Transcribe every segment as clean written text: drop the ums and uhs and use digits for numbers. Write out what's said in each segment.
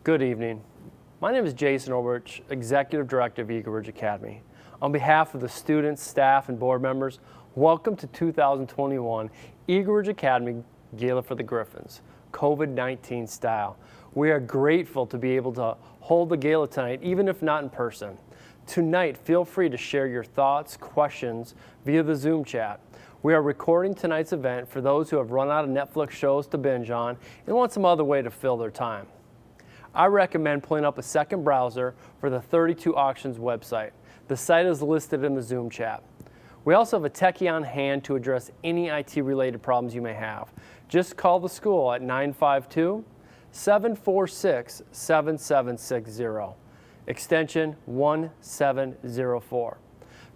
Good evening. My name is Jason Overich, Executive Director of ERA Academy. On behalf of the students, staff, and board members, welcome to 2021 ERA Academy Gala for the Gryphons, COVID-19 style. We are grateful to be able to hold the gala tonight, even if not in person. Tonight, feel free to share your thoughts, questions via the Zoom chat. We are recording tonight's event for those who have run out of Netflix shows to binge on and want some other way to fill their time. I recommend pulling up a second browser for the 32 Auctions website. The site is listed in the Zoom chat. We also have a techie on hand to address any IT-related problems you may have. Just call the school at 952-746-7760, extension 1704.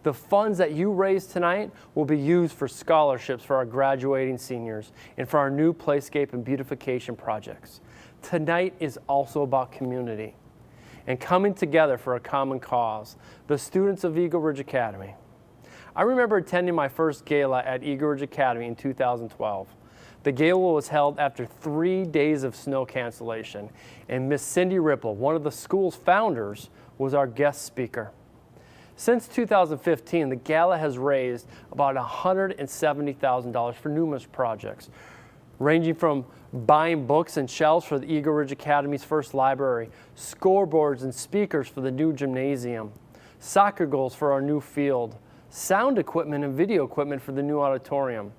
The funds that you raise tonight will be used for scholarships for our graduating seniors and for our new Playscape and Beautification projects. Tonight is also about community and coming together for a common cause, the students of Eagle Ridge Academy. I remember attending my first gala at Eagle Ridge Academy in 2012. The gala was held after 3 days of snow cancellation, and Miss Cindy Ripple, one of the school's founders, was our guest speaker. Since 2015, the gala has raised about $170,000 for numerous projects, ranging from buying books and shelves for the Eagle Ridge Academy's first library, scoreboards and speakers for the new gymnasium, soccer goals for our new field, sound equipment and video equipment for the new auditorium,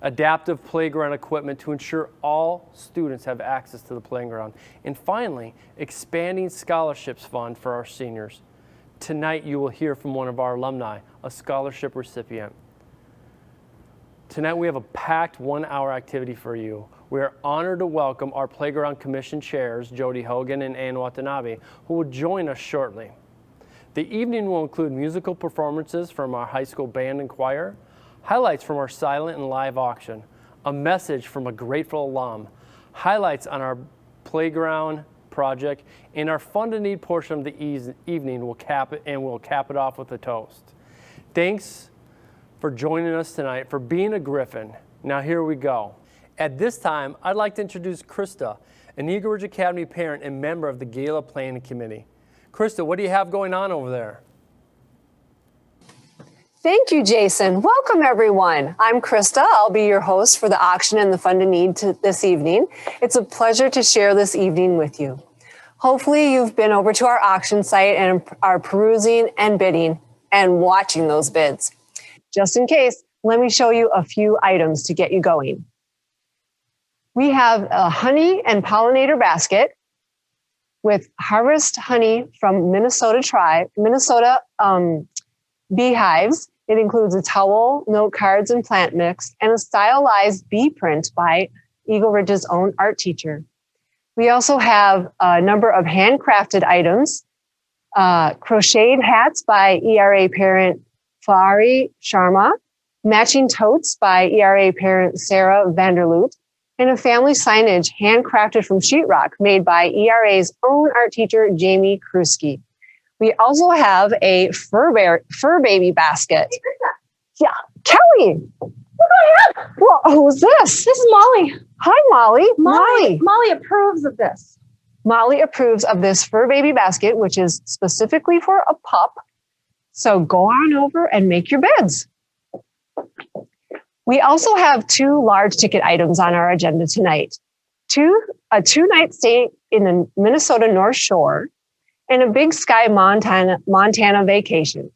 adaptive playground equipment to ensure all students have access to the playground, and finally, expanding scholarships fund for our seniors. Tonight, you will hear from one of our alumni, a scholarship recipient. Tonight, we have a packed one-hour activity for you. We are honored to welcome our Playground Commission chairs, Jody Hogan and Ann Watanabe, who will join us shortly. The evening will include musical performances from our high school band and choir, highlights from our silent and live auction, a message from a grateful alum, highlights on our playground project, and our Fund and Need portion of the evening will cap it off with a toast. Thanks for joining us tonight, for being a Gryphon. Now here we go. At this time, I'd like to introduce Krista, an Eagle Ridge Academy parent and member of the Gala Planning Committee. Krista, what do you have going on over there? Thank you, Jason. Welcome, everyone. I'm Krista. I'll be your host for the auction and the Fund and Need this evening. It's a pleasure to share this evening with you. Hopefully, you've been over to our auction site and are perusing and bidding and watching those bids. Just in case, let me show you a few items to get you going. We have a honey and pollinator basket with harvest honey from Minnesota beehives. It includes a towel, note cards, and plant mix, and a stylized bee print by Eagle Ridge's own art teacher. We also have a number of handcrafted items, crocheted hats by ERA parent Flari Sharma, matching totes by ERA parent Sarah Vanderloot, and a family signage handcrafted from sheetrock made by ERA's own art teacher, Jamie Kruski. We also have a fur baby basket. Yeah, Kelly. Well, who's this? This is Molly. Hi, Molly. Molly approves of this. Molly approves of this fur baby basket, which is specifically for a pup. So go on over and make your bids. We also have 2 large ticket items on our agenda tonight. A 2-night stay in the Minnesota North Shore and a Big Sky Montana vacation.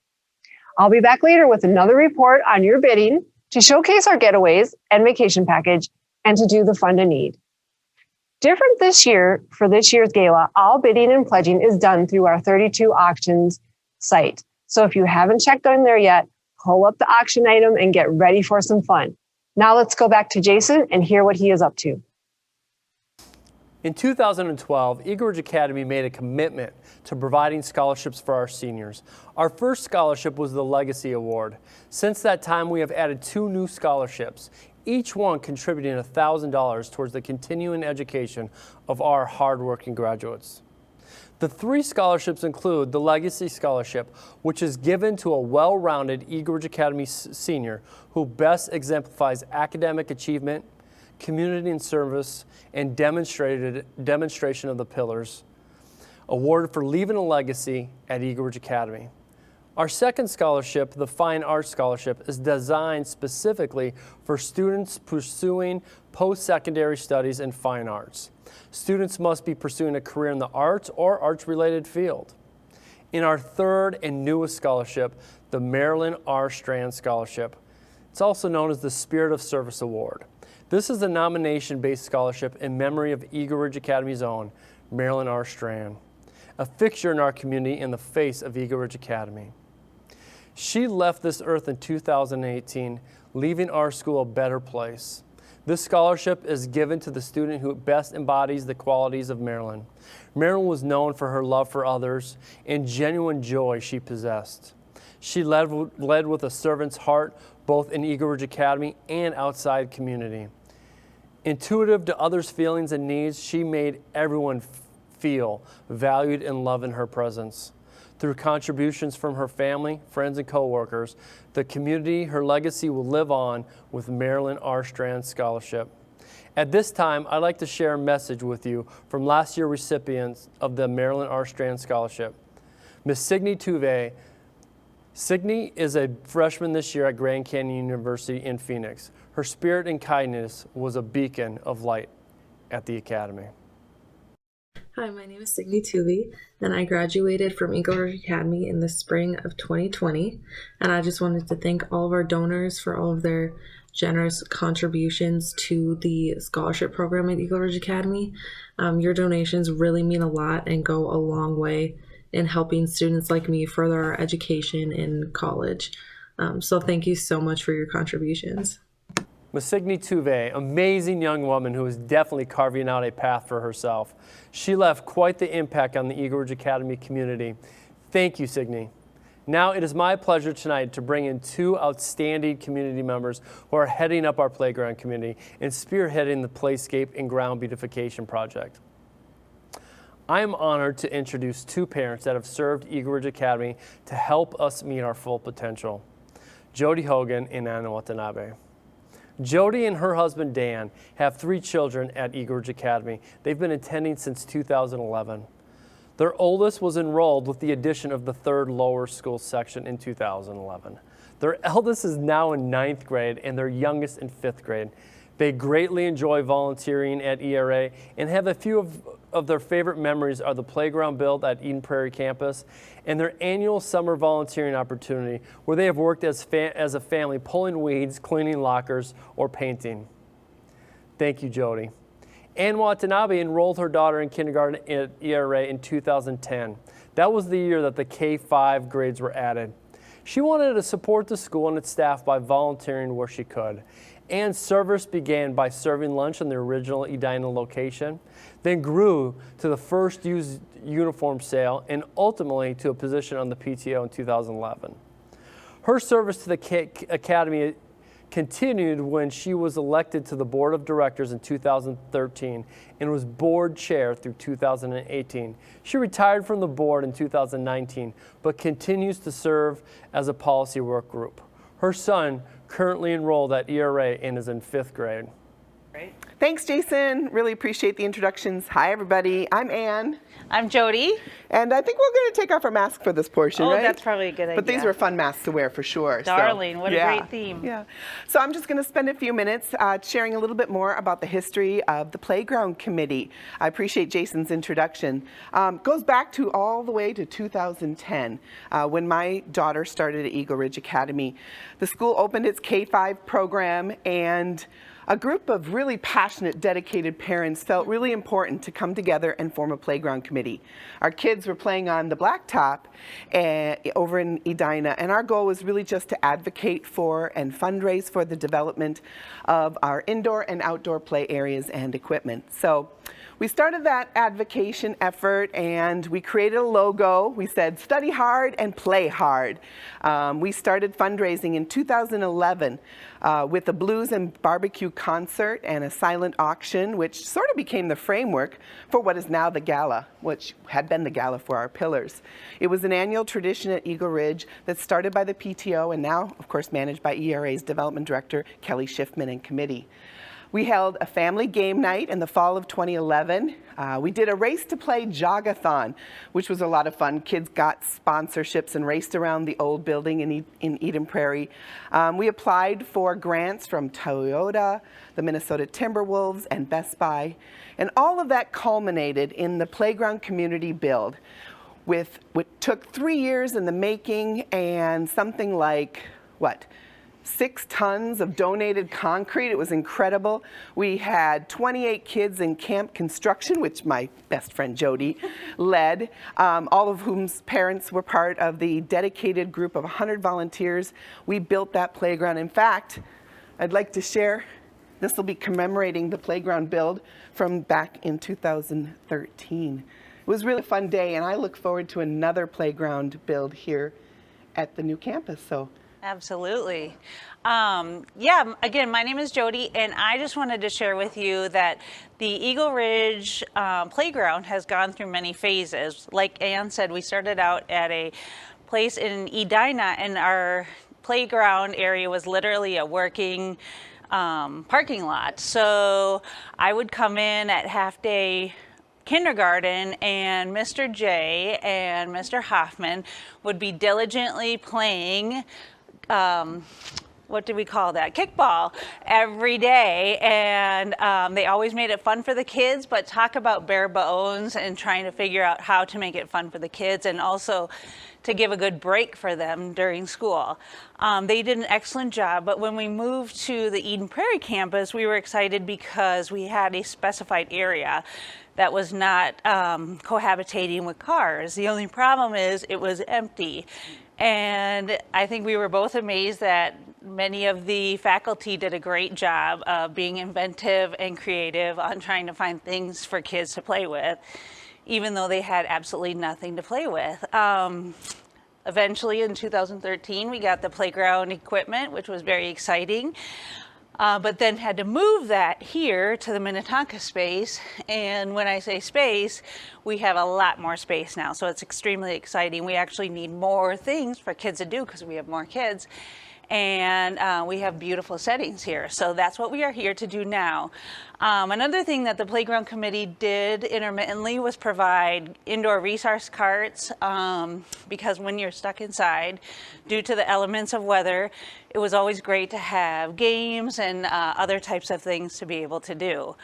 I'll be back later with another report on your bidding to showcase our getaways and vacation package and to do the Fund and Need. Different this year, for this year's gala, all bidding and pledging is done through our 32 Auctions site. So if you haven't checked on there yet, pull up the auction item and get ready for some fun. Now let's go back to Jason and hear what he is up to. In 2012, Eagle Ridge Academy made a commitment to providing scholarships for our seniors. Our first scholarship was the Legacy Award. Since that time, we have added 2 new scholarships, each one contributing $1,000 towards the continuing education of our hardworking graduates. The 3 scholarships include the Legacy Scholarship, which is given to a well-rounded Eagle Ridge Academy senior who best exemplifies academic achievement, community and service, and demonstration of the pillars, awarded for leaving a legacy at Eagle Ridge Academy. Our second scholarship, the Fine Arts Scholarship, is designed specifically for students pursuing post-secondary studies in fine arts. Students must be pursuing a career in the arts or arts-related field. In our third and newest scholarship, the Marilyn R. Strand Scholarship, it's also known as the Spirit of Service Award. This is a nomination-based scholarship in memory of Eagle Ridge Academy's own Marilyn R. Strand, a fixture in our community and the face of Eagle Ridge Academy. She left this earth in 2018, leaving our school a better place. This scholarship is given to the student who best embodies the qualities of Marilyn. Marilyn was known for her love for others and genuine joy she possessed. She led with a servant's heart, both in Eagle Ridge Academy and outside community. Intuitive to others' feelings and needs, she made everyone feel valued and loved in her presence. Through contributions from her family, friends, and co-workers, the community, her legacy will live on with Marilyn R. Strand Scholarship. At this time, I'd like to share a message with you from last year's recipients of the Marilyn R. Strand Scholarship. Ms. Signe Tuve. Signe is a freshman this year at Grand Canyon University in Phoenix. Her spirit and kindness was a beacon of light at the Academy. Hi, my name is Signe Tuve, and I graduated from Eagle Ridge Academy in the spring of 2020. And I just wanted to thank all of our donors for all of their generous contributions to the scholarship program at Eagle Ridge Academy. Your donations really mean a lot and go a long way in helping students like me further our education in college. So thank you so much for your contributions. Ms. Signe Tuve, amazing young woman who is definitely carving out a path for herself. She left quite the impact on the Eagle Ridge Academy community. Thank you, Signe. Now it is my pleasure tonight to bring in two outstanding community members who are heading up our playground community and spearheading the Playscape and Ground Beautification project. I am honored to introduce two parents that have served Eagle Ridge Academy to help us meet our full potential, Jody Hogan and Anna Watanabe. Jody and her husband Dan have 3 children at Eagle Ridge Academy. They've been attending since 2011. Their oldest was enrolled with the addition of the 3rd lower school section in 2011. Their eldest is now in 9th grade and their youngest in 5th grade. They greatly enjoy volunteering at ERA and have a few of their favorite memories are the playground build at Eden Prairie campus and their annual summer volunteering opportunity where they have worked as a family pulling weeds, cleaning lockers, or painting. Thank you, Jody. Ann Watanabe enrolled her daughter in kindergarten at ERA in 2010. That was the year that the K-5 grades were added. She wanted to support the school and its staff by volunteering where she could. Ann's service began by serving lunch in the original Edina location, then grew to the first used uniform sale, and ultimately to a position on the PTO in 2011. Her service to the Academy continued when she was elected to the Board of Directors in 2013 and was board chair through 2018. She retired from the board in 2019, but continues to serve as a policy work group. Her son currently enrolled at ERA and is in 5th grade. Great. Thanks, Jason. Really appreciate the introductions. Hi, everybody. I'm Ann. I'm Jody. And I think we're going to take off our mask for this portion, right? Oh, that's probably a good idea. But these were fun masks to wear for sure. Darling, what a great theme. Yeah. So I'm just going to spend a few minutes sharing a little bit more about the history of the Playground Committee. I appreciate Jason's introduction. Goes back to all the way to 2010 when my daughter started at Eagle Ridge Academy. The school opened its K-5 program, and a group of really passionate, dedicated parents felt really important to come together and form a playground committee. Our kids were playing on the blacktop over in Edina, and our goal was really just to advocate for and fundraise for the development of our indoor and outdoor play areas and equipment. So we started that advocacy effort and we created a logo. We said, study hard and play hard. We started fundraising in 2011 with a blues and barbecue concert and a silent auction, which sort of became the framework for what is now the gala, which had been the gala for our pillars. It was an annual tradition at Eagle Ridge that started by the PTO and now, of course, managed by ERA's Development Director, Kelly Schiffman, and committee. We held a family game night in the fall of 2011. We did a race to play jogathon, which was a lot of fun. Kids got sponsorships and raced around the old building in Eden Prairie. We applied for grants from Toyota, the Minnesota Timberwolves, and Best Buy. And all of that culminated in the Playground Community Build, with what took 3 years in the making and something like, 6 tons of donated concrete. It was incredible. We had 28 kids in camp construction, which my best friend Jody led, all of whom's parents were part of the dedicated group of 100 volunteers. We built that playground. In fact, I'd like to share, this will be commemorating the playground build from back in 2013. It was really a fun day, and I look forward to another playground build here at the new campus. So. Absolutely. Yeah, again, my name is Jody, and I just wanted to share with you that the Eagle Ridge playground has gone through many phases. Like Ann said, we started out at a place in Edina, and our playground area was literally a working parking lot. So I would come in at half-day kindergarten, and Mr. J and Mr. Hoffman would be diligently playing what do we call that? Kickball every day, and they always made it fun for the kids, but talk about bare bones and trying to figure out how to make it fun for the kids and also to give a good break for them during school. They did an excellent job, but when we moved to the Eden Prairie campus, we were excited because we had a specified area that was not cohabitating with cars. The only problem is it was empty. And I think we were both amazed that many of the faculty did a great job of being inventive and creative on trying to find things for kids to play with, even though they had absolutely nothing to play with. Eventually in 2013, we got the playground equipment, which was very exciting. But then had to move that here to the Minnetonka space. And when I say space, we have a lot more space now. So it's extremely exciting. We actually need more things for kids to do because we have more kids. And we have beautiful settings here. So that's what we are here to do now. Another thing that the Playground Committee did intermittently was provide indoor resource carts because when you're stuck inside, due to the elements of weather, it was always great to have games and other types of things to be able to do.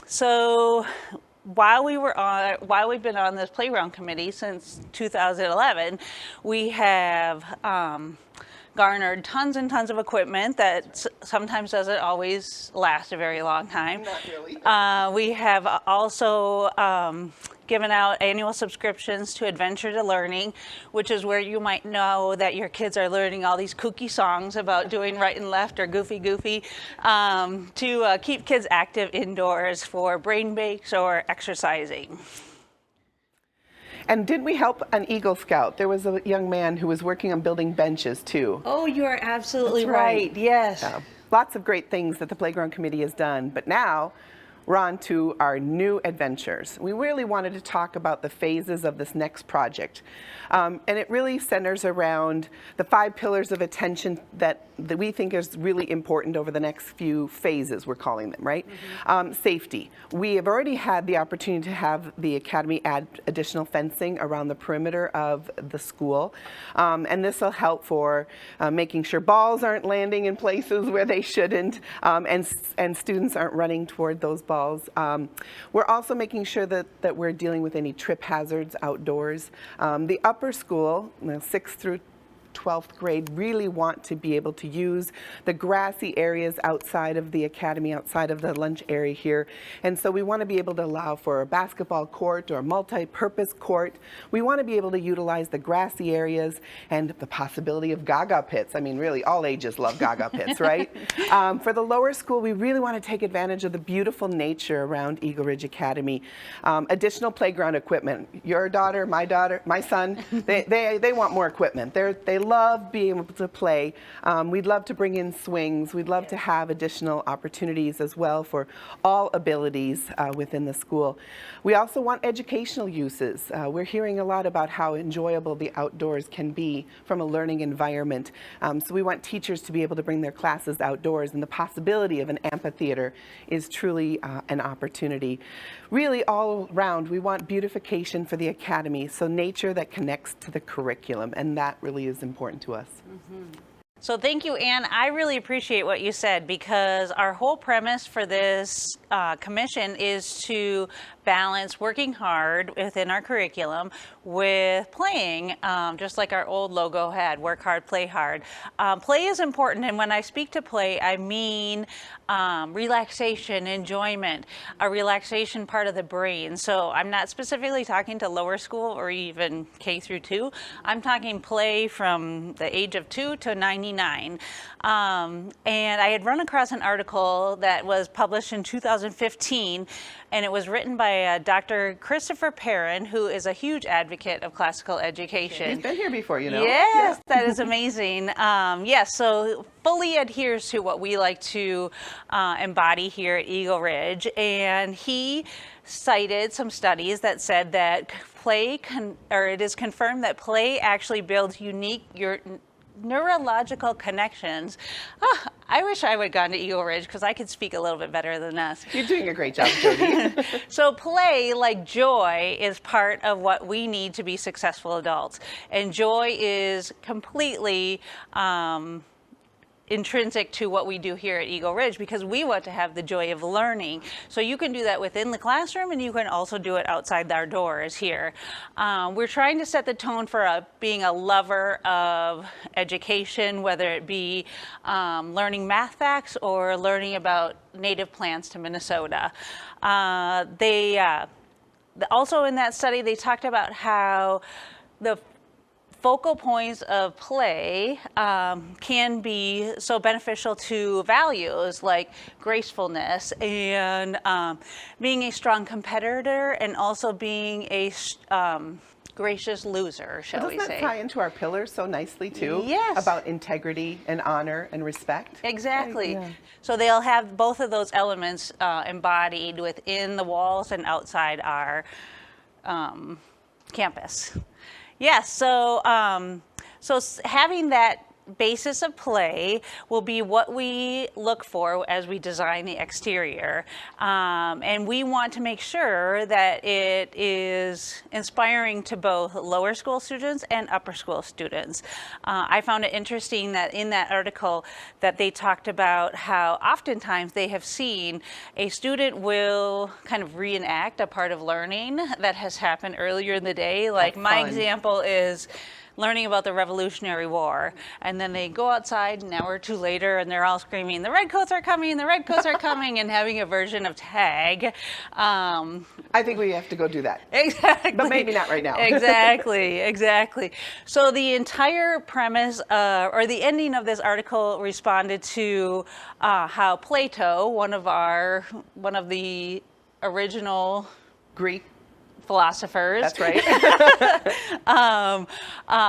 So while we've been on this Playground Committee since 2011, we have garnered tons and tons of equipment that sometimes doesn't always last a very long time. Not really. We have also given out annual subscriptions to Adventure to Learning, which is where you might know that your kids are learning all these kooky songs about doing right and left or goofy, to keep kids active indoors for brain bakes or exercising. And did we help an Eagle Scout? There was a young man who was working on building benches too. Oh, you are absolutely That's right. Yes. Lots of great things that the Playground Committee has done, but now we're on to our new adventures. We really wanted to talk about the phases of this next project. And it really centers around the 5 pillars of attention that we think is really important over the next few phases, we're calling them, right? Mm-hmm. Safety. We have already had the opportunity to have the Academy add additional fencing around the perimeter of the school. And this will help for making sure balls aren't landing in places where they shouldn't, and students aren't running toward those balls. We're also making sure that we're dealing with any trip hazards outdoors. The upper school, 6th through 12th grade, really want to be able to use the grassy areas outside of the academy, outside of the lunch area here. And so we want to be able to allow for a basketball court or a multi-purpose court. We want to be able to utilize the grassy areas and the possibility of gaga pits. I mean, really, all ages love gaga pits, right? For the lower school, we really want to take advantage of the beautiful nature around Eagle Ridge Academy. Additional playground equipment. Your daughter, my son, they want more equipment. They love being able to play. We'd love to bring in swings. We'd love to have additional opportunities as well for all abilities within the school. We also want educational uses. We're hearing a lot about how enjoyable the outdoors can be from a learning environment. So we want teachers to be able to bring their classes outdoors, and the possibility of an amphitheater is truly an opportunity. Really, all around, we want beautification for the academy, so nature that connects to the curriculum, and that really is important to us. So thank you, Anne. I really appreciate what you said, because our whole premise for this commission is to balance working hard within our curriculum with playing, just like our old logo had, work hard, play hard. Play is important, and when I speak to play, I mean relaxation, enjoyment, a relaxation part of the brain. So I'm not specifically talking to lower school or even K through 2. I'm talking play from the age of 2 to 99. And I had run across an article that was published in 2015, and it was written by Dr. Christopher Perrin, who is a huge advocate of classical education. He's been here before, you know. Yes, that is amazing. Yes, so fully adheres to what we like to embody here at Eagle Ridge, and he cited some studies that said that it is confirmed that play actually builds unique neurological connections. I wish I would have gone to Eagle Ridge, because I could speak a little bit better than us. You're doing a great job, Jody. So play, like joy, is part of what we need to be successful adults. And joy is completely intrinsic to what we do here at Eagle Ridge, because we want to have the joy of learning. So you can do that within the classroom, and you can also do it outside our doors here. We're trying to set the tone for being a lover of education, whether it be learning math facts or learning about native plants to Minnesota. Also in that study, they talked about how the focal points of play can be so beneficial to values like gracefulness and being a strong competitor, and also being a gracious loser, shall we say. Doesn't that tie into our pillars so nicely too? Yes. About integrity and honor and respect? Exactly. Yeah. So they'll have both of those elements embodied within the walls and outside our campus. Yes, so having that basis of play will be what we look for as we design the exterior. And we want to make sure that it is inspiring to both lower school students and upper school students. I found it interesting that in that article that they talked about how oftentimes they have seen a student will kind of reenact a part of learning that has happened earlier in the day. Like my example is learning about the Revolutionary War, and then they go outside an hour or two later and they're all screaming, "The redcoats are coming, the redcoats are coming," and having a version of tag. I think we have to go do that. Exactly. But maybe not right now. Exactly. So the entire premise, or the ending of this article, responded to how Plato, one of the original Greek philosophers. That's right.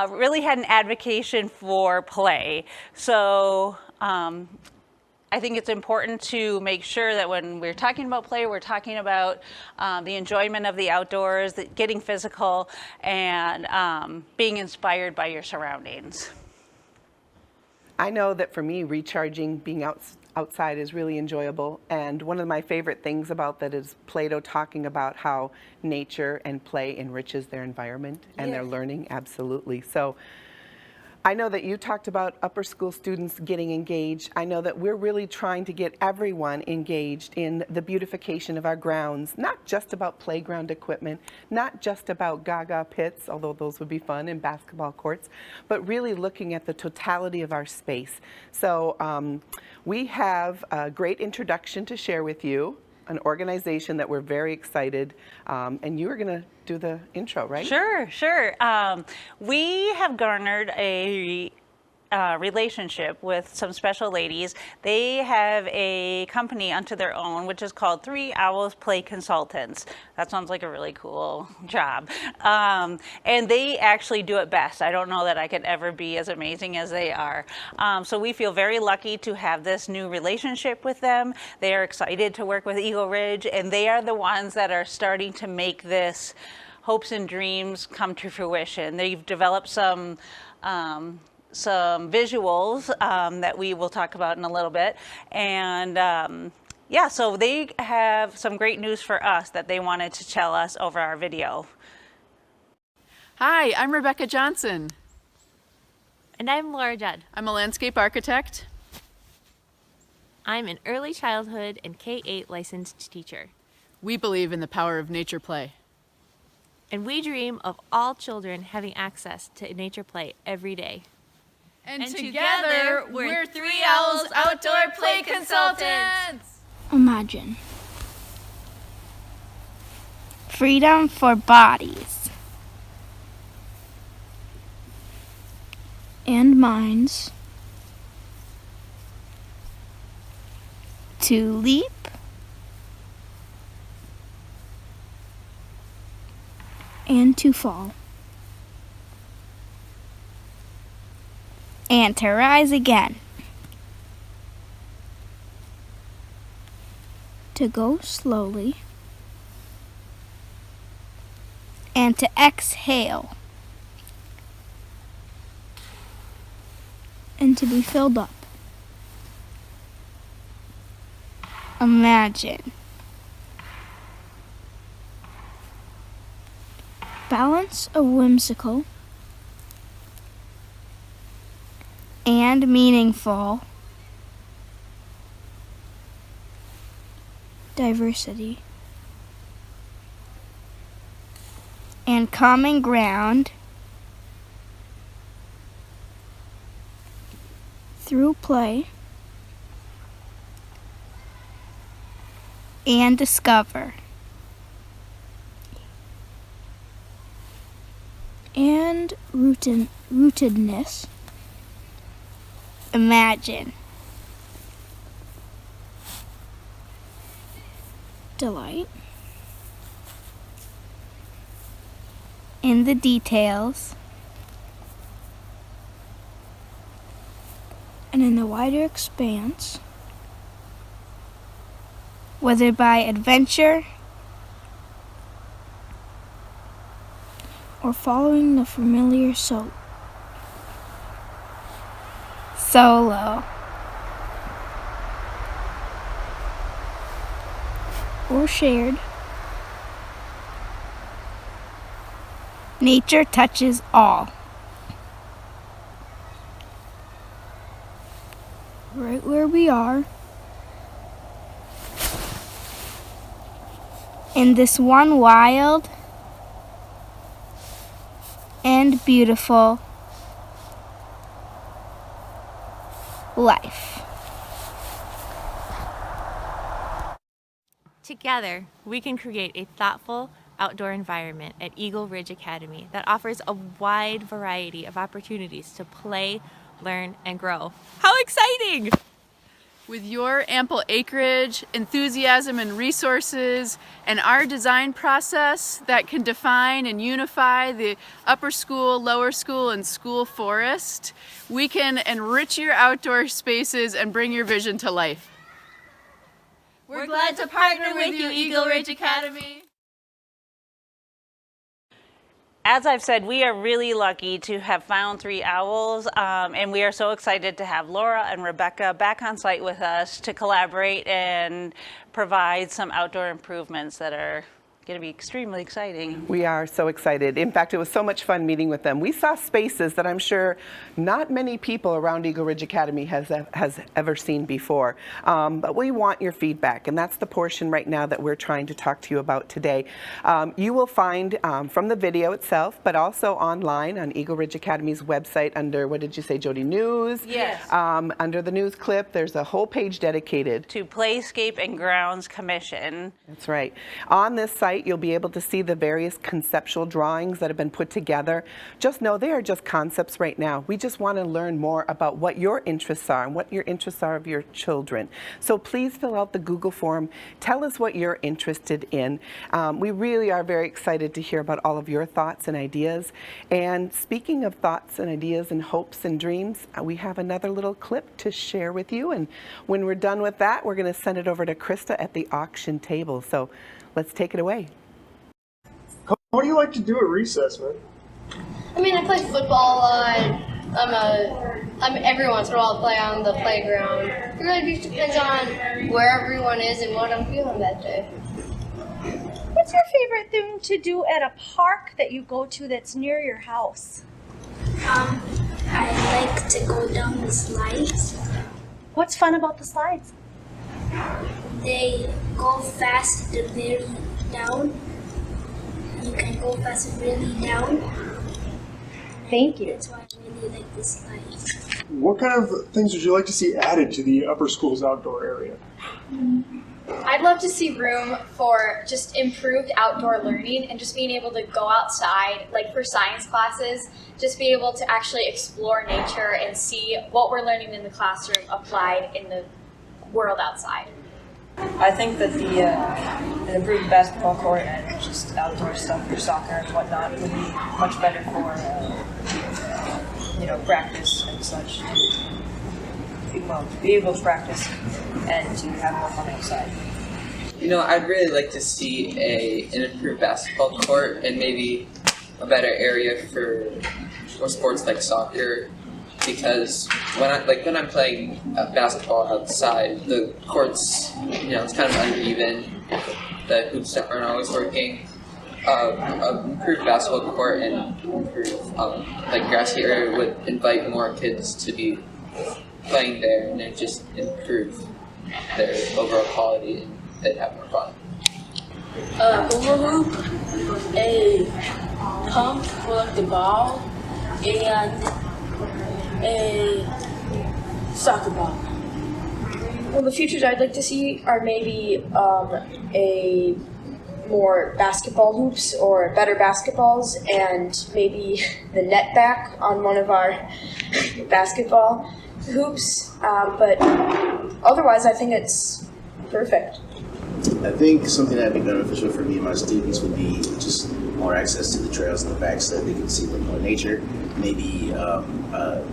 Really had an advocacy for play. So I think it's important to make sure that when we're talking about play, we're talking about the enjoyment of the outdoors, getting physical, and being inspired by your surroundings. I know that for me, recharging, being outside is really enjoyable. And one of my favorite things about that is Plato talking about how nature and play enriches their environment and their learning. Absolutely. So I know that you talked about upper school students getting engaged. I know that we're really trying to get everyone engaged in the beautification of our grounds, not just about playground equipment, not just about gaga pits, although those would be fun, and basketball courts, but really looking at the totality of our space. So we have a great introduction to share with you, an organization that we're very excited, and you are going to do the intro, right? Sure. We have garnered a relationship with some special ladies. They have a company unto their own, which is called 3 Owls Play Consultants. That sounds like a really cool job. And they actually do it best. I don't know that I could ever be as amazing as they are. So we feel very lucky to have this new relationship with them. They are excited to work with Eagle Ridge, and they are the ones that are starting to make this hopes and dreams come to fruition. They've developed some visuals that we will talk about in a little bit. And yeah, so they have some great news for us that they wanted to tell us over our video. Hi, I'm Rebecca Johnson. And I'm Laura Judd. I'm a landscape architect. I'm an early childhood and K-8 licensed teacher. We believe in the power of nature play. And we dream of all children having access to nature play every day. And together, we're 3 Owls Outdoor Play Consultants! Imagine. Freedom for bodies and minds to leap and to fall and to rise again, to go slowly and to exhale and to be filled up. Imagine. Balance a whimsical and meaningful diversity and common ground through play and discover and rootedness. Imagine. Delight in the details and in the wider expanse, whether by adventure or following the familiar solo or shared. Nature touches all. Right where we are, in this one wild and beautiful life. Together, we can create a thoughtful outdoor environment at Eagle Ridge Academy that offers a wide variety of opportunities to play, learn, and grow. How exciting! With your ample acreage, enthusiasm, and resources, and our design process that can define and unify the upper school, lower school, and school forest, we can enrich your outdoor spaces and bring your vision to life. We're glad to partner with you, Eagle Ridge Academy. As I've said, we are really lucky to have found 3 Owls, and we are so excited to have Laura and Rebecca back on site with us to collaborate and provide some outdoor improvements that are going to be extremely exciting. We are so excited. In fact, it was so much fun meeting with them. We saw spaces that I'm sure not many people around Eagle Ridge Academy has ever seen before. But we want your feedback, and that's the portion right now that we're trying to talk to you about today. You will find from the video itself, but also online on Eagle Ridge Academy's website under, what did you say, Jody, news? Yes. Under the news clip, there's a whole page dedicated To Playscape and Grounds Commission. That's right. On this site, site, you'll be able to see the various conceptual drawings that have been put together. Just know they are just concepts right now. We just want to learn more about what your interests are and what your interests are of your children. So please fill out the Google form. Tell us what you're interested in. We really are very excited to hear about all of your thoughts and ideas. And speaking of thoughts and ideas and hopes and dreams, we have another little clip to share with you. And when we're done with that, we're going to send it over to Krista at the auction table. So let's take it away. What do you like to do at recess, man? I mean, I play football a lot. Every once in a while I play on the playground. It really just depends on where everyone is and what I'm feeling that day. What's your favorite thing to do at a park that you go to that's near your house? I like to go down the slides. What's fun about the slides? They go fast and very down. You can go fast and really down. Thank you. That's why I really like the slides. What kind of things would you like to see added to the upper school's outdoor area? I'd love to see room for just improved outdoor learning and just being able to go outside, like for science classes, just be able to actually explore nature and see what we're learning in the classroom applied in the world outside. I think that the improved basketball court and just outdoor stuff for soccer and whatnot would be much better for practice and such. To be able to practice and to have more fun outside. I'd really like to see an improved basketball court and maybe a better area for sports like soccer, because when I'm playing basketball outside, the courts, it's kind of uneven. The hoops aren't always working. Improved basketball court and improved grassy area would invite more kids to be playing there, and then just improve their overall quality, and they'd have more fun. Hula hoop, a pump for the ball, and a soccer ball. Well, the futures I'd like to see are maybe a more basketball hoops or better basketballs, and maybe the net back on one of our basketball hoops, but otherwise I think it's perfect. I think something that would be beneficial for me and my students would be just more access to the trails in the back so that they can see a little more nature. Maybe a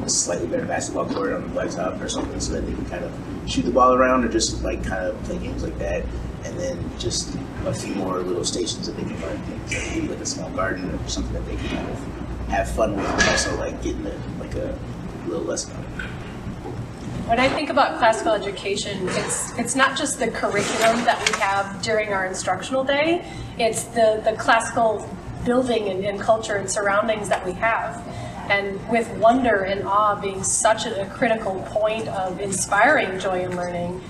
slightly better basketball court on the blacktop or something so that they can kind of shoot the ball around or just kind of play games like that. And then just a few more little stations that they can learn things, maybe like a small garden or something that they can kind of have fun with, and also getting a little lesson on it. When I think about classical education, it's not just the curriculum that we have during our instructional day, it's the classical building and culture and surroundings that we have. And with wonder and awe being such a critical point of inspiring joy in learning,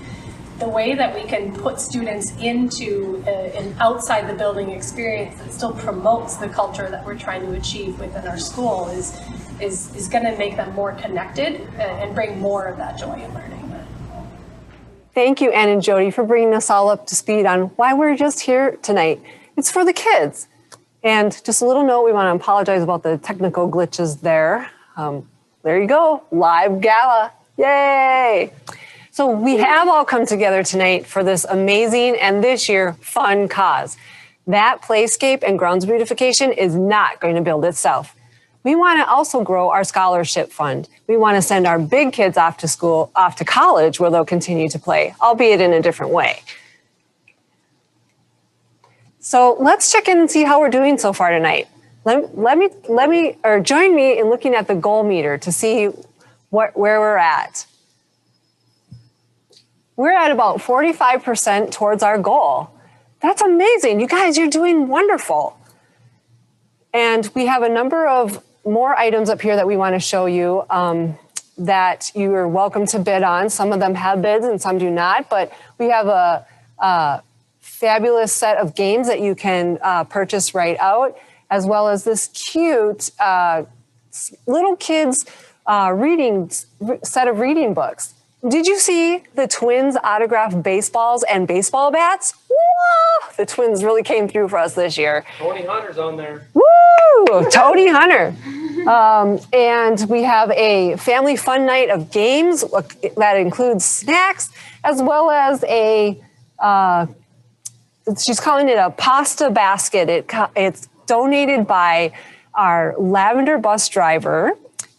the way that we can put students into an outside the building experience that still promotes the culture that we're trying to achieve within our school is going to make them more connected and bring more of that joy in learning. Thank you, Ann and Jody, for bringing us all up to speed on why we're just here tonight. It's for the kids. And just a little note, we want to apologize about the technical glitches there. There you go, live gala, yay! So we have all come together tonight for this amazing and this year fun cause. That Playscape and grounds beautification is not going to build itself. We want to also grow our scholarship fund. We want to send our big kids off to college where they'll continue to play, albeit in a different way. So let's check in and see how we're doing so far tonight. Join me in looking at the goal meter to see where we're at. We're at about 45% towards our goal. That's amazing. You guys, you're doing wonderful. And we have a number of more items up here that we want to show you that you are welcome to bid on. Some of them have bids and some do not, but we have a fabulous set of games that you can purchase right out, as well as this cute little kids set of reading books. Did you see the twins autographed baseballs and baseball bats? Whoa! The twins really came through for us this year. Tony Hunter's on there. Woo! Tony Hunter. And we have a family fun night of games that includes snacks, as well as a, she's calling it a pasta basket. It's donated by our lavender bus driver,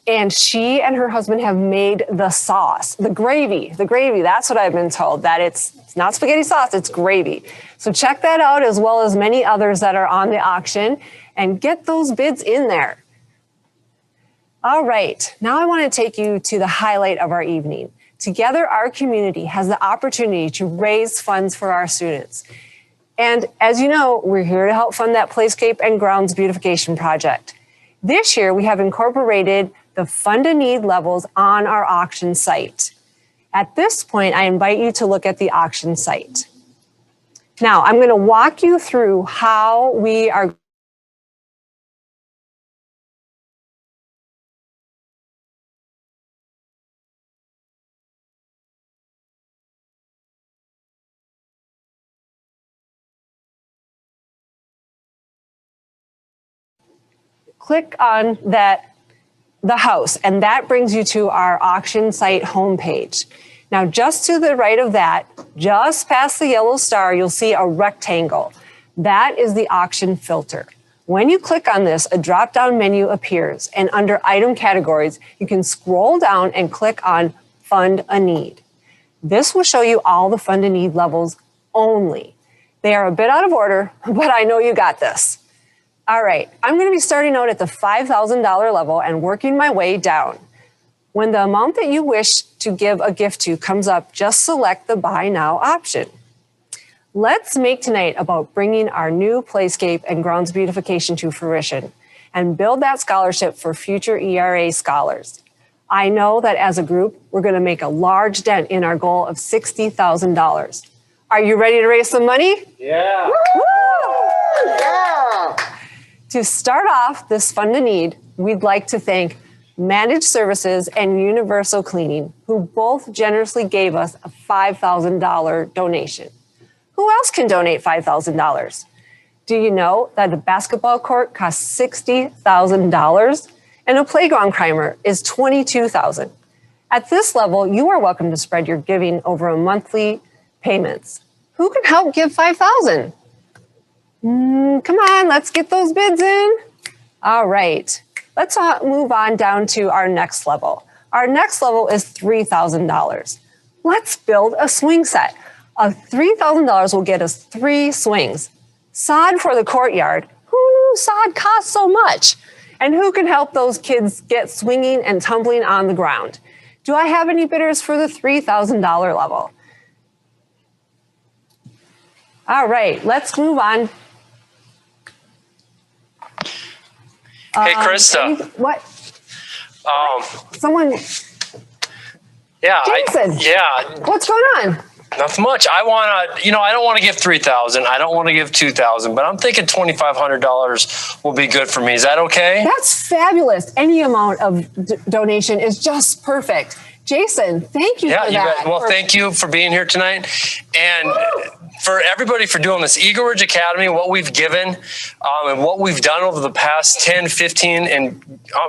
and she and her husband have made the sauce, the gravy. That's what I've been told, that it's not spaghetti sauce, it's gravy. So check that out, as well as many others that are on the auction, and get those bids in there. All right, now I want to take you to the highlight of our evening. Together, our community has the opportunity to raise funds for our students. And as you know, we're here to help fund that Playscape and Grounds Beautification project. This year, we have incorporated the Fund a Need levels on our auction site. At this point, I invite you to look at the auction site. Now, I'm going to walk you through how we are click on the house, and that brings you to our auction site homepage. Now, just to the right of that, just past the yellow star, you'll see a rectangle. That is the auction filter. When you click on this, a drop-down menu appears, and under item categories, you can scroll down and click on Fund a Need. This will show you all the Fund a Need levels only. They are a bit out of order, but I know you got this. All right, I'm going to be starting out at the $5,000 level and working my way down. When the amount that you wish to give a gift to comes up, just select the Buy Now option. Let's make tonight about bringing our new Playscape and Grounds Beautification to fruition and build that scholarship for future ERA scholars. I know that as a group, we're going to make a large dent in our goal of $60,000. Are you ready to raise some money? Yeah. Woo! Yeah! To start off this Fund a Need, we'd like to thank Managed Services and Universal Cleaning, who both generously gave us a $5,000 donation. Who else can donate $5,000? Do you know that a basketball court costs $60,000 and a playground primer is $22,000? At this level, you are welcome to spread your giving over a monthly payments. Who can help give $5,000? Come on, let's get those bids in. All right, let's move on down to our next level. Our next level is $3,000. Let's build a swing set. $3,000 will get us 3 swings. Sod for the courtyard. Who knew sod costs so much? And who can help those kids get swinging and tumbling on the ground? Do I have any bidders for the $3,000 level? All right, let's move on. Hey, Krista. What? Someone. Yeah. Jason. What's going on? Nothing much. I don't want to give $3,000. I don't want to give $2,000, but I'm thinking $2,500 will be good for me. Is that okay? That's fabulous. Any amount of donation is just perfect. Jason, thank you for that. Yeah, well, thank you for being here tonight. And for everybody for doing this. Eagle Ridge Academy, what we've given and what we've done over the past 10, 15, and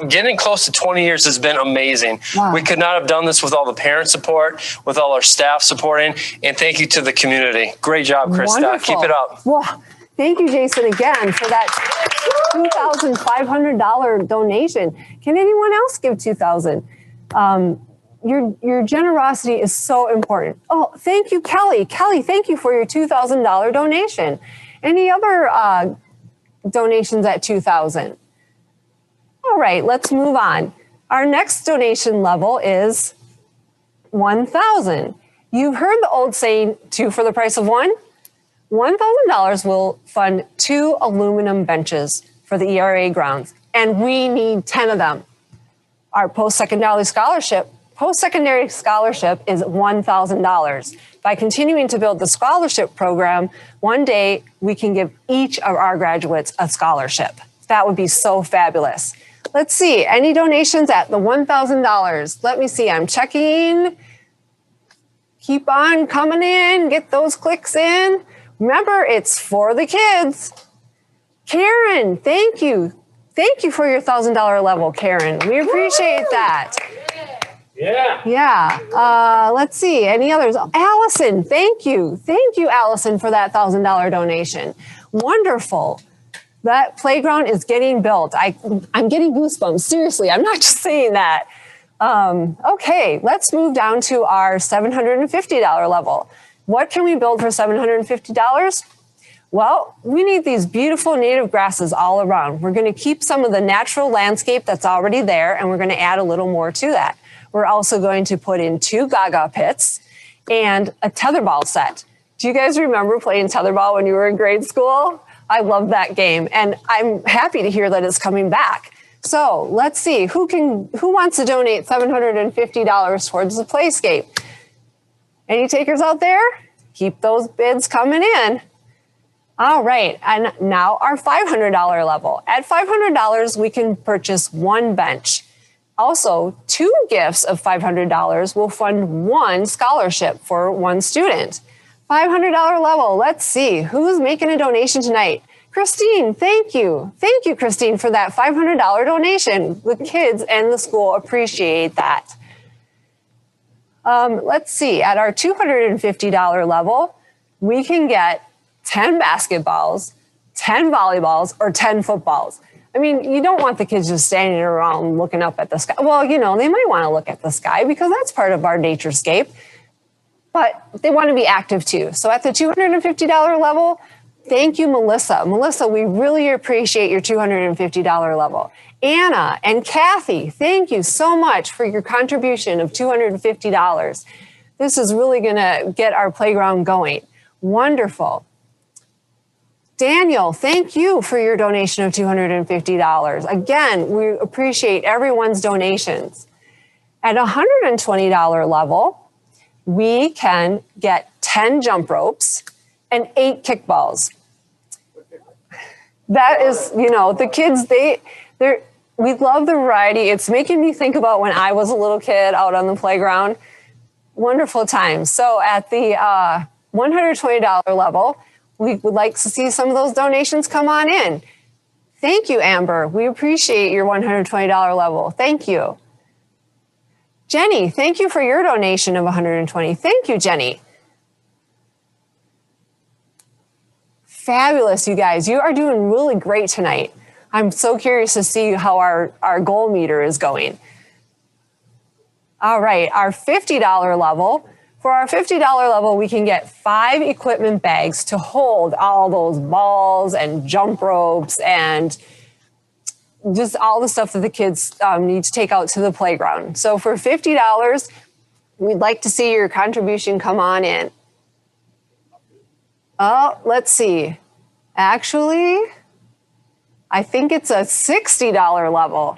getting close to 20 years has been amazing. Wow. We could not have done this with all the parent support, with all our staff supporting, and thank you to the community. Great job, Krista. Wonderful. Keep it up. Well, thank you, Jason, again for that $2,500 donation. Can anyone else give $2,000? Your generosity is so important. Oh, thank you, Kelly. Kelly, thank you for your $2,000 donation. Any other donations at $2,000? All right, let's move on. Our next donation level is $1,000. You've heard the old saying, 2 for the price of 1? $1,000 will fund 2 aluminum benches for the ERA grounds, and we need 10 of them. Our post-secondary scholarship is $1,000. By continuing to build the scholarship program, one day we can give each of our graduates a scholarship. That would be so fabulous. Let's see, any donations at the $1,000? Let me see, I'm checking. Keep on coming in, get those clicks in. Remember, it's for the kids. Karen, thank you. Thank you for your $1,000 level, Karen. We appreciate that. Yeah. Let's see. Any others? Allison, thank you. Thank you, Allison, for that $1,000 donation. Wonderful. That playground is getting built. I'm getting goosebumps. Seriously, I'm not just saying that. Okay, let's move down to our $750 level. What can we build for $750? Well, we need these beautiful native grasses all around. We're going to keep some of the natural landscape that's already there, and we're going to add a little more to that. We're also going to put in 2 gaga pits and a tetherball set. Do you guys remember playing tetherball when you were in grade school? I love that game, and I'm happy to hear that it's coming back. So let's see, who wants to donate $750 towards the Playscape? Any takers out there? Keep those bids coming in. All right, and now our $500 level. At $500, we can purchase 1 bench. Also, 2 gifts of $500 will fund 1 scholarship for 1 student. $500 level, let's see, who's making a donation tonight? Christine, thank you. Thank you, Christine, for that $500 donation. The kids and the school appreciate that. Let's see, at our $250 level, we can get 10 basketballs, 10 volleyballs, or 10 footballs. I mean, you don't want the kids just standing around looking up at the sky. Well, you know, they might want to look at the sky because that's part of our naturescape, but they want to be active too. So at the $250 level, thank you, Melissa. Melissa, we really appreciate your $250 level. Anna and Kathy, thank you so much for your contribution of $250. This is really going to get our playground going. Wonderful. Daniel, thank you for your donation of $250. Again, we appreciate everyone's donations. At $120 level, we can get 10 jump ropes and 8 kickballs. That is, you know, the kids, we love the variety. It's making me think about when I was a little kid out on the playground. Wonderful times. So at the $120 level, we would like to see some of those donations come on in. Thank you, Amber. We appreciate your $120 level. Thank you. Jenny, thank you for your donation of $120. Thank you, Jenny. Fabulous, you guys. You are doing really great tonight. I'm so curious to see how our goal meter is going. All right, our $50 level. For our $50 level, we can get 5 equipment bags to hold all those balls and jump ropes and just all the stuff that the kids need to take out to the playground. So for $50, we'd like to see your contribution come on in. Oh, let's see. Actually, I think it's a $60 level.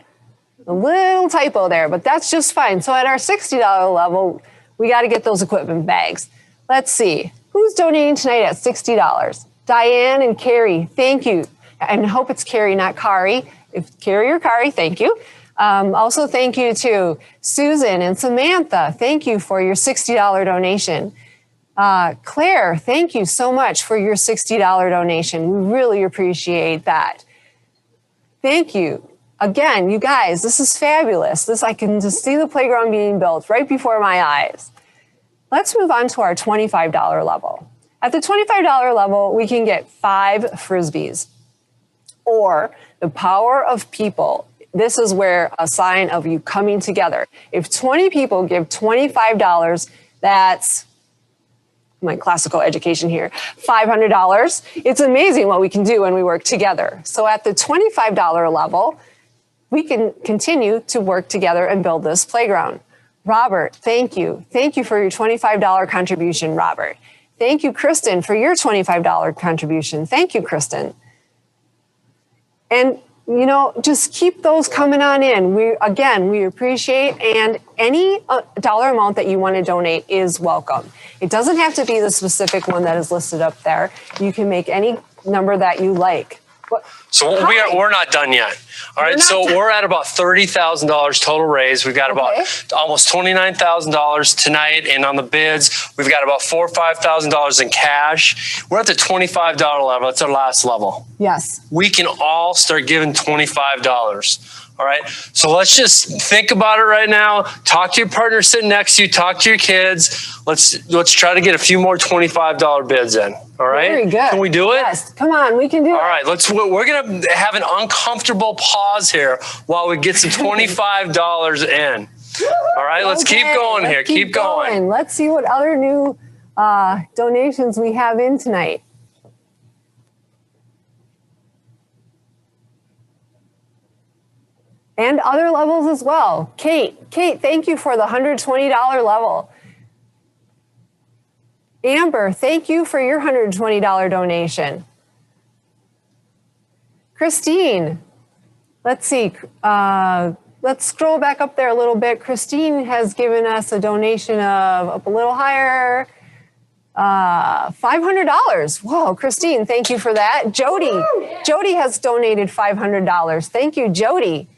A little typo there, but that's just fine. So at our $60 level, we got to get those equipment bags. Let's see. Who's donating tonight at $60? Diane and Carrie, thank you. And I hope it's Carrie, not Kari. If Carrie or Kari, thank you. Also, thank you to Susan and Samantha. Thank you for your $60 donation. Claire, thank you so much for your $60 donation. We really appreciate that. Thank you. Again, you guys, this is fabulous. I can just see the playground being built right before my eyes. Let's move on to our $25 level. At the $25 level, we can get 5 Frisbees, or the power of people. This is where a sign of you coming together. If 20 people give $25, that's my classical education here, $500. It's amazing what we can do when we work together. So at the $25 level, we can continue to work together and build this playground. Robert, thank you. Thank you for your $25 contribution, Robert. Thank you, Kristen, for your $25 contribution. Thank you, Kristen. And, you know, just keep those coming on in. We appreciate, and any dollar amount that you want to donate is welcome. It doesn't have to be the specific one that is listed up there. You can make any number that you like. So we're not done yet. All right, so we're at about $30,000 total raise. We've got about almost $29,000 tonight, and on the bids, we've got about $4,000 or $5,000 in cash. We're at the $25 level. That's our last level. Yes. We can all start giving $25. All right, so let's just think about it right now. Talk to your partner sitting next to you. Talk to your kids. Let's try to get a few more $25 bids in. All right. Very good. Can we do it? Yes. Come on, we can do it. All right. We're gonna have an uncomfortable pause here while we get some $25 in. All right. Let's keep going here. Keep going. Let's see what other new donations we have in tonight. And other levels as well. Kate, thank you for the $120 level. Amber, thank you for your $120 donation. Christine, let's see. Let's scroll back up there a little bit. Christine has given us a donation of up a little higher, $500. Whoa, Christine, thank you for that. Jody has donated $500. Thank you, Jody.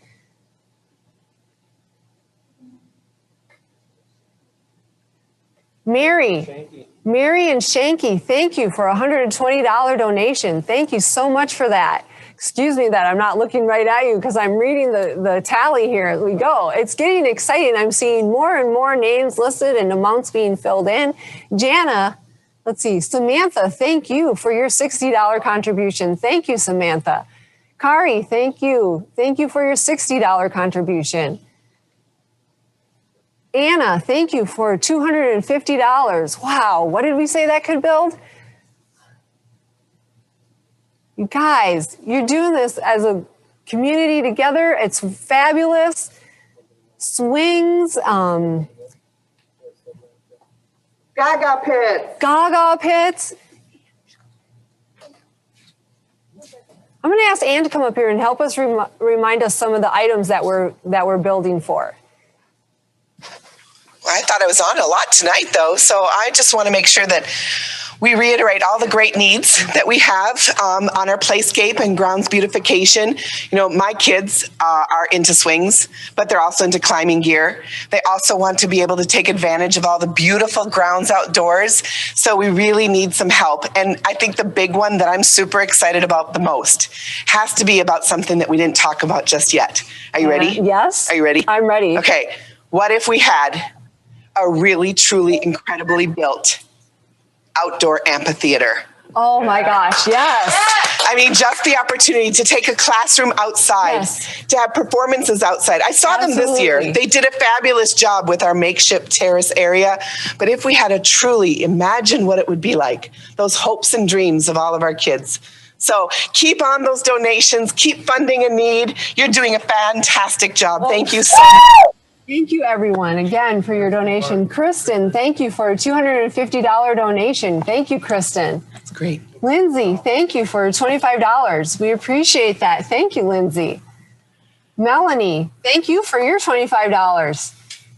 Mary and Shanky, thank you for a $120 donation. Thank you so much for that. Excuse me that I'm not looking right at you because I'm reading the tally here as we go. It's getting exciting. I'm seeing more and more names listed and amounts being filled in. Jana, let's see. Samantha, thank you for your $60 contribution. Thank you, Samantha. Kari, thank you. Thank you for your $60 contribution. Anna, thank you for $250. Wow, what did we say that could build? You guys, you're doing this as a community together. It's fabulous. Swings, Gaga pits. I'm going to ask Ann to come up here and help us remind us some of the items that we're building for. I thought I was on a lot tonight, though, so I just want to make sure that we reiterate all the great needs that we have on our Playscape and grounds beautification. You know, my kids are into swings, but they're also into climbing gear. They also want to be able to take advantage of all the beautiful grounds outdoors, so we really need some help. And I think the big one that I'm super excited about the most has to be about something that we didn't talk about just yet. Are you ready? Yes. Are you ready? I'm ready. Okay. What if we had a really, truly incredibly built outdoor amphitheater? Oh my gosh, yes. I mean, just the opportunity to take a classroom outside, to have performances outside. I saw them this year. They did a fabulous job with our makeshift terrace area. But if we had a truly, imagine what it would be like, those hopes and dreams of all of our kids. So keep on those donations, keep funding a need. You're doing a fantastic job. Thank you so much. Thank you, everyone, again, for your donation. Kristen, thank you for a $250 donation. Thank you, Kristen. That's great. Lindsay, thank you for $25. We appreciate that. Thank you, Lindsay. Melanie, thank you for your $25.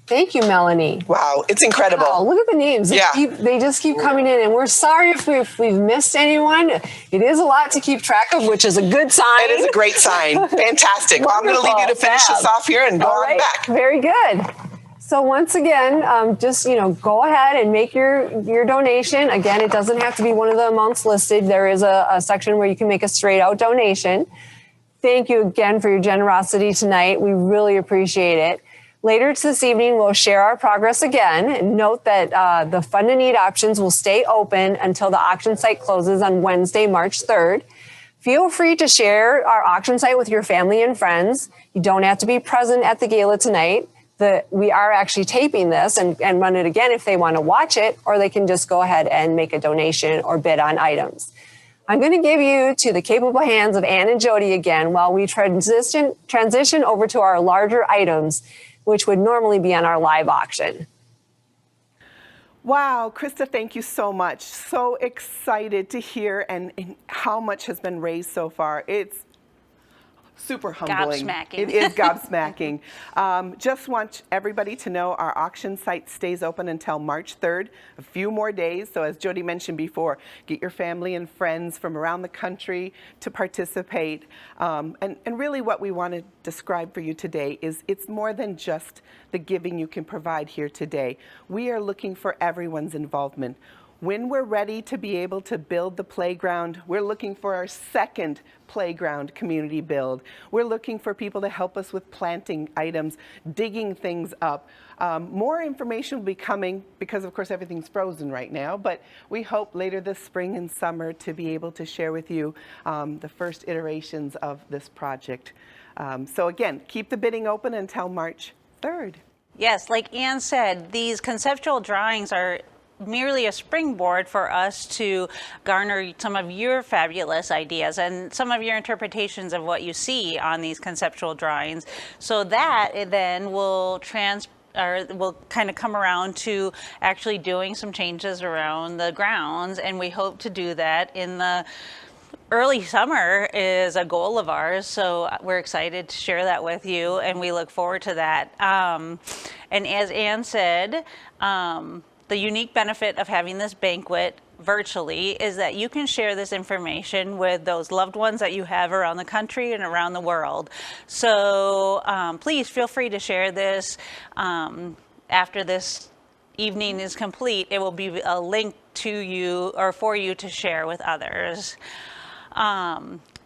Thank you, Melanie. Wow, it's incredible. Wow, look at the names. They just keep coming in, and we're sorry if we've missed anyone. It is a lot to keep track of, which is a good sign. It is a great sign. Fantastic. Well, I'm going to leave you to finish us off here and go on back. Very good. So once again, just go ahead and make your donation. Again, it doesn't have to be one of the amounts listed. There is a section where you can make a straight out donation. Thank you again for your generosity tonight. We really appreciate it. Later this evening, we'll share our progress again. And note that the Fund and Need options will stay open until the auction site closes on Wednesday, March 3rd. Feel free to share our auction site with your family and friends. You don't have to be present at the gala tonight. We are actually taping this and run it again if they want to watch it, or they can just go ahead and make a donation or bid on items. I'm going to give you to the capable hands of Ann and Jody again while we transition over to our larger items, which would normally be on our live auction. Wow, Krista, thank you so much. So excited to hear and how much has been raised so far. It's super humbling. Gobsmacking. It is gobsmacking. Just want everybody to know our auction site stays open until March 3rd, a few more days. So as Jody mentioned before, get your family and friends from around the country to participate. And really what we want to describe for you today is it's more than just the giving you can provide here today. We are looking for everyone's involvement. When we're ready to be able to build the playground, we're looking for our second playground community build. We're looking for people to help us with planting items, digging things up. More information will be coming because, of course, everything's frozen right now, but we hope later this spring and summer to be able to share with you the first iterations of this project. So again, keep the bidding open until March 3rd. Yes, like Ann said, these conceptual drawings are merely a springboard for us to garner some of your fabulous ideas and some of your interpretations of what you see on these conceptual drawings. So that then will will kind of come around to actually doing some changes around the grounds, and we hope to do that in the early summer is a goal of ours, so we're excited to share that with you, and we look forward to that. And as Ann said, the unique benefit of having this banquet virtually is that you can share this information with those loved ones that you have around the country and around the world. So please feel free to share this after this evening is complete. It will be a link to you or for you to share with others.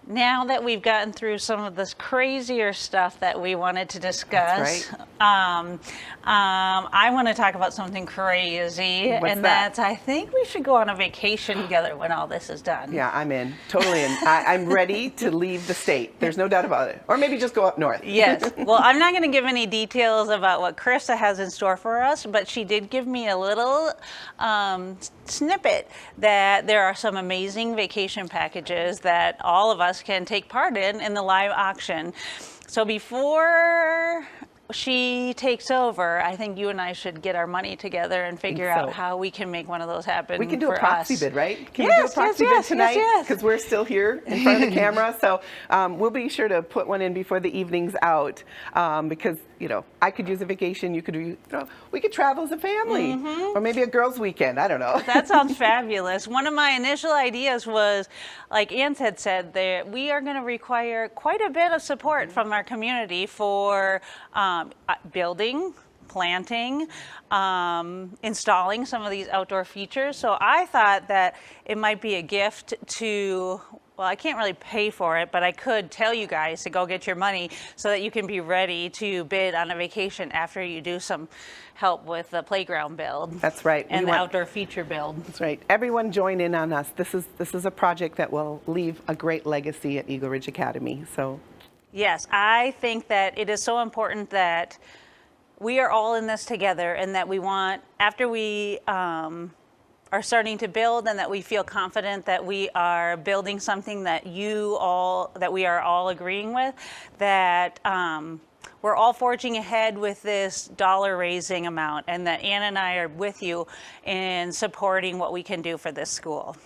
Now that we've gotten through some of this crazier stuff that we wanted to discuss, I want to talk about something crazy. What's that? I think we should go on a vacation together when all this is done. Yeah, I'm in, totally in. I'm ready to leave the state. There's no doubt about it. Or maybe just go up north. Yes. Well, I'm not going to give any details about what Krista has in store for us, but she did give me a little snippet that there are some amazing vacation packages that all of us can take part in the live auction. So before she takes over, I think you and I should get our money together and figure out how we can make one of those happen. We can do a proxy bid, right? Can we do a proxy bid tonight? Because we're still here in front of the camera. So we'll be sure to put one in before the evening's out because, you know, I could use a vacation. You could, we could travel as a family or maybe a girls' weekend. I don't know. That sounds fabulous. One of my initial ideas was, like Ann had said, that we are going to require quite a bit of support from our community for building, planting, installing some of these outdoor features. So I thought that it might be a gift to, well, I can't really pay for it, but I could tell you guys to go get your money so that you can be ready to bid on a vacation after you do some help with the playground build. That's right. And the outdoor feature build. That's right. Everyone join in on us. This is a project that will leave a great legacy at Eagle Ridge Academy. So. Yes, I think that it is so important that we are all in this together and that we want, after we are starting to build and that we feel confident that we are building something that we are all agreeing with, that we're all forging ahead with this dollar raising amount and that Ann and I are with you in supporting what we can do for this school.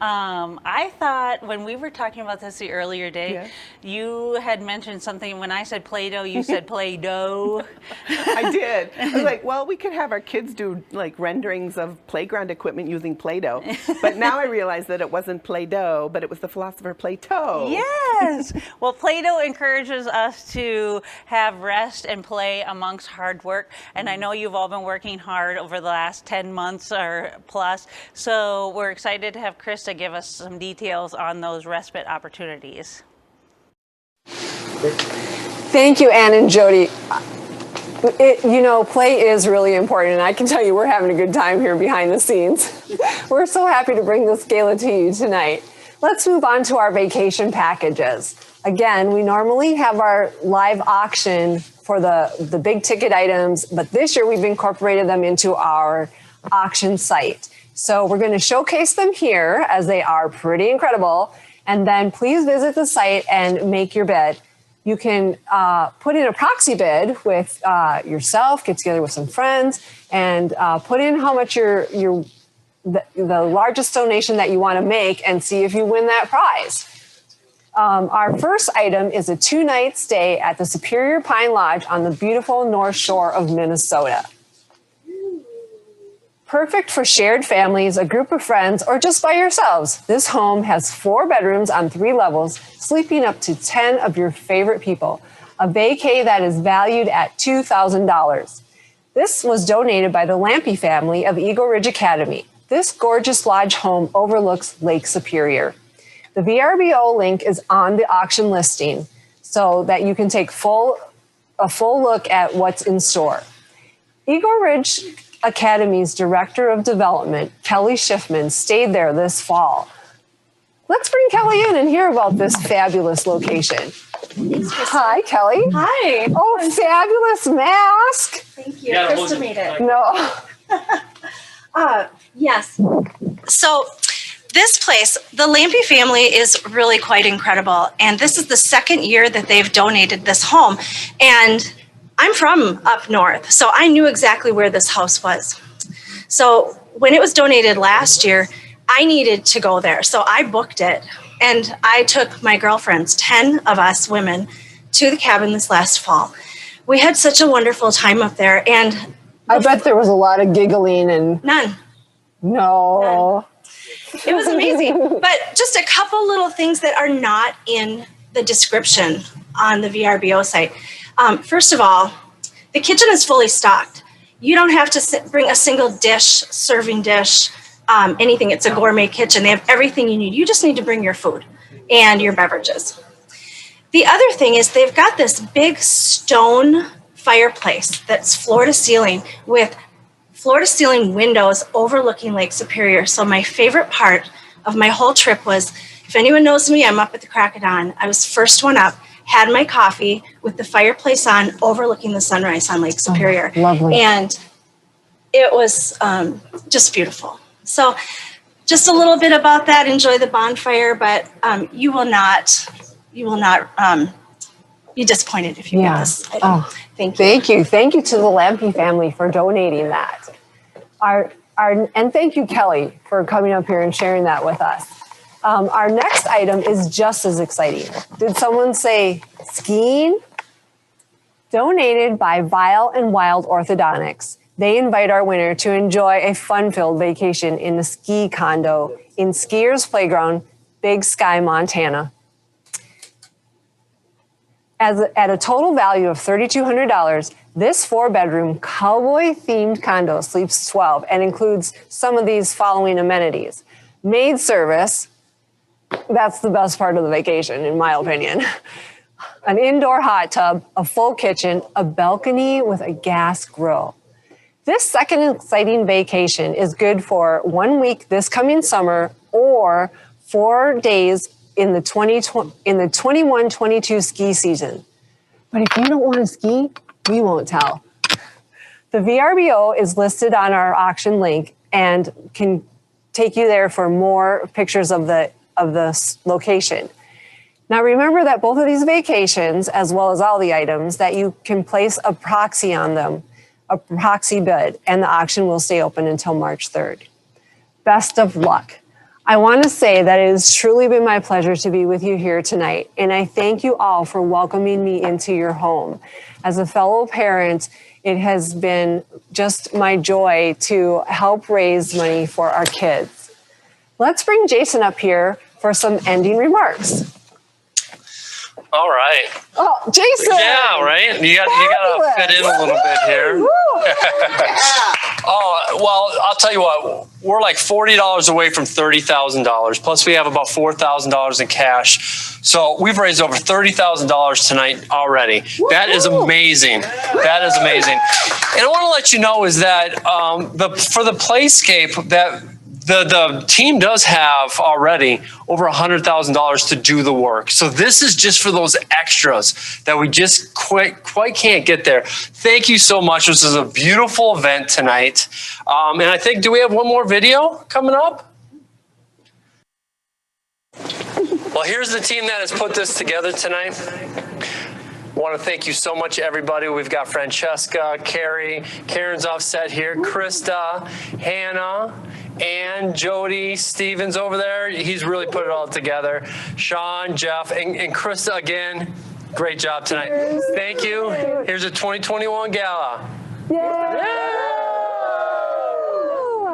I thought when we were talking about this the earlier day, you had mentioned something. When I said Play-Doh, you said Play-Doh. I did. I was like, well, we could have our kids do like renderings of playground equipment using Play-Doh. But now I realize that it wasn't Play-Doh, but it was the philosopher Plato. Yes. Well, Play-Doh encourages us to have rest and play amongst hard work. And I know you've all been working hard over the last 10 months or plus. So we're excited to have Krista give us some details on those respite opportunities. Thank you, Ann and Jody. You know, play is really important, and I can tell you we're having a good time here behind the scenes. We're so happy to bring this gala to you tonight. Let's move on to our vacation packages. Again, we normally have our live auction for the big ticket items, but this year we've incorporated them into our auction site. So we're going to showcase them here as they are pretty incredible. And then please visit the site and make your bid. You can put in a proxy bid with yourself, get together with some friends, and put in how much the largest donation that you want to make and see if you win that prize. Our first item is a 2-night stay at the Superior Pine Lodge on the beautiful North Shore of Minnesota. Perfect for shared families, a group of friends, or just by yourselves. This home has 4 bedrooms on 3 levels, sleeping up to 10 of your favorite people. A vacay that is valued at $2,000. This was donated by the Lampe family of Eagle Ridge Academy. This gorgeous lodge home overlooks Lake Superior. The VRBO link is on the auction listing so that you can take a full look at what's in store. Eagle Ridge Academy's Director of Development, Kelly Schiffman, stayed there this fall. Let's bring Kelly in and hear about this fabulous location. Hi, Kelly. Hi. Oh, fabulous mask. Thank you. Krista made it. No. Yes. So this place, the Lampe family is really quite incredible. And this is the second year that they've donated this home. And I'm from up north, so I knew exactly where this house was. So when it was donated last year, I needed to go there. So I booked it. And I took my girlfriends, 10 of us women, to the cabin this last fall. We had such a wonderful time up there. And I bet there was a lot of giggling and... None. No. It was amazing. But just a couple little things that are not in the description on the VRBO site. First of all, the kitchen is fully stocked. You don't have to bring a single dish, serving dish, anything. It's a gourmet kitchen. They have everything you need. You just need to bring your food and your beverages. The other thing is they've got this big stone fireplace that's floor to ceiling with floor to ceiling windows overlooking Lake Superior. So my favorite part of my whole trip was, if anyone knows me, I'm up at the crack of dawn. I was first one up, had my coffee with the fireplace on, overlooking the sunrise on Lake Superior. Oh, lovely. And it was just beautiful. So just a little bit about that. Enjoy the bonfire, but you will not be disappointed if you get this item. Oh, thank you. Thank you to the Lampe family for donating that. And thank you, Kelly, for coming up here and sharing that with us. Our next item is just as exciting. Did someone say skiing? Donated by Vile and Wild Orthodontics. They invite our winner to enjoy a fun-filled vacation in the ski condo in Skiers Playground, Big Sky, Montana. At a total value of $3,200, this 4-bedroom cowboy-themed condo sleeps 12 and includes some of these following amenities. Maid service, that's the best part of the vacation, in my opinion. An indoor hot tub, a full kitchen, a balcony with a gas grill. This second exciting vacation is good for 1 week this coming summer or 4 days in the 21-22 ski season. But if you don't want to ski, we won't tell. The VRBO is listed on our auction link and can take you there for more pictures of the location. Now remember that both of these vacations, as well as all the items, that you can place a proxy on them, a proxy bid, and the auction will stay open until March 3rd. Best of luck. I want to say that it has truly been my pleasure to be with you here tonight, and I thank you all for welcoming me into your home. As a fellow parent, it has been just my joy to help raise money for our kids. Let's bring Jason up here for some ending remarks. All right. Oh, Jason! Yeah, right? You got to fit in a little bit here. Oh, well, I'll tell you what. We're like $40 away from $30,000. Plus, we have about $4,000 in cash. So we've raised over $30,000 tonight already. That is amazing. That is amazing. And I want to let you know is that for the Playscape, that the team does have already over $100,000 to do the work. So this is just for those extras that we just quite can't get there. Thank you so much. This is a beautiful event tonight. And I think, do we have one more video coming up? Well, here's the team that has put this together tonight. I want to thank you so much, everybody. We've got Francesca, Carrie, Karen's offset here, Krista, Hannah, and Jody Stevens over there. He's really put it all together. Sean, Jeff, and Krista again. Great job tonight. Thank you. Here's a 2021 gala. Yay!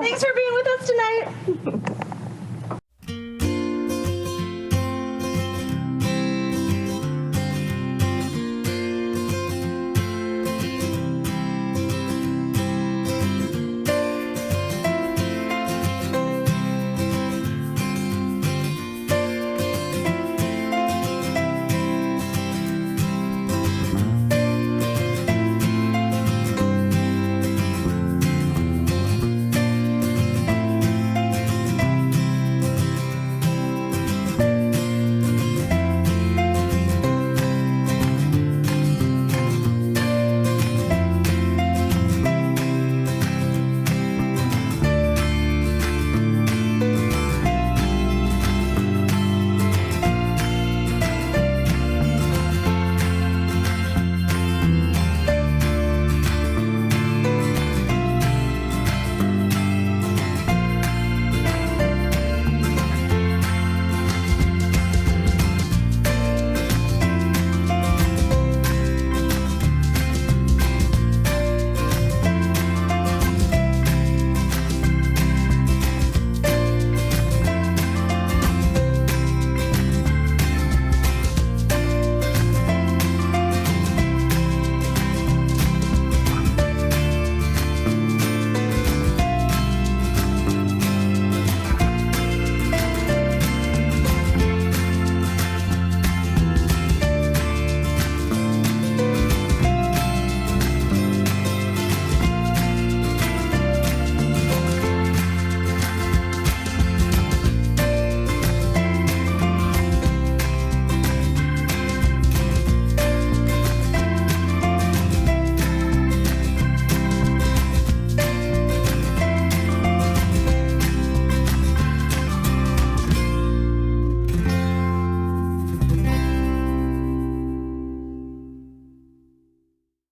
Thanks for being with us tonight.